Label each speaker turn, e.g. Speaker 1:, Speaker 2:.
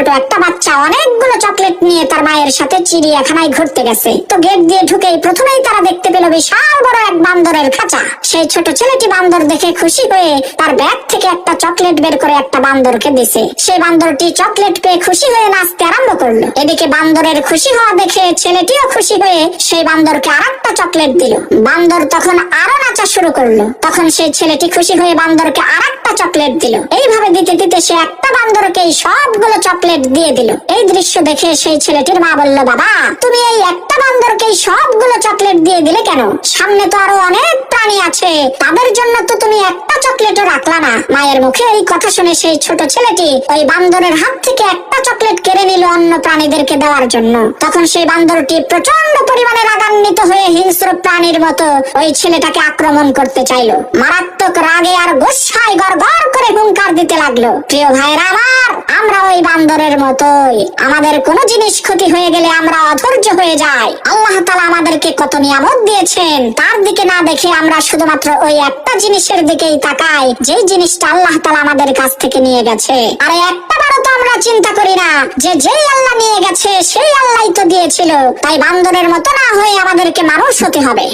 Speaker 1: ছোট একটা বাচ্চা অনেকগুলো চকলেট নিয়ে তার মায়ের সাথে চিড়িয়াখানায় ঘুরতে গেছে। তো গেট দিয়ে ঢুকেই প্রথমেই তারা দেখতে পেল বিশাল বড় এক বান্দরের খাঁচা। সেই ছোট ছেলেটি বান্দর দেখে খুশি হয়ে তার ব্যাগ থেকে একটা চকলেট বের করে একটা বান্দরকে দিছে। সেই বান্দরটি চকলেট পেয়ে খুশি হয়ে নাচতে আরম্ভ করলো। এদিকে বান্দরের খুশি হওয়া দেখে ছেলেটিও খুশি হয়ে সেই বান্দরকে আরেকটা চকলেট দিল। বান্দর তখন আরো নাচা শুরু করলো। তখন সেই ছেলেটি খুশি হয়ে বান্দরকে আরেকটা চকলেট দিল। এইভাবে দিতে দিতে সে একটা বান্দরকে সবগুলো চকলেট দিয়ে দিল। এই দৃশ্য দেখে সেই ছেলেটির মা বলল, বাবা তুমি এই একটা বান্দরকে সবগুলো চকলেট দিয়ে দিলে কেন? সামনে তো আরো অনেক প্রাণী আছে, তাদের জন্য তো তুমি একটা চকলেটও রাখলা না। মায়ের মুখে এই কথা শুনে সেই ছোট ছেলেটি ওই বান্দরের হাত থেকে একটা চকলেট কেড়ে নিল অন্য প্রাণীদেরকে দেওয়ার জন্য। তখন সেই বান্দরটি প্রচন্ড পরিমাণে রাগান্বিত হয়ে হিংস্র প্রাণীর মতো ওই ছেলেটাকে আক্রমণ করতে চাইলো। মারাত্মক রাগে আর গোসায় গড়গড় করে হুঙ্কার দিতে লাগলো। প্রিয় ভাইরা আমার, আমরা ওই বান্দরের মতোই, আমাদের কোনো জিনিস ক্ষতি হয়ে গেলে আমরা অধৈর্য হয়ে যাই। আল্লাহ তাআলা আমাদেরকে কত নিয়ামত দিয়েছেন, তার দিকে না দেখে আমরা শুধুমাত্র ওই একটা জিনিসের দিকেই তাকাই, যেই জিনিসটা আল্লাহ তাআলা আমাদের কাছ থেকে নিয়ে গেছে। আর একটাবারও তো আমরা চিন্তা করি না যে যেই আল্লাহ নিয়ে গেছে সেই আল্লাহই তো দিয়েছিল। তাই বান্দরের মতো না হয়ে আমাদেরকে মানুষ হতে হবে।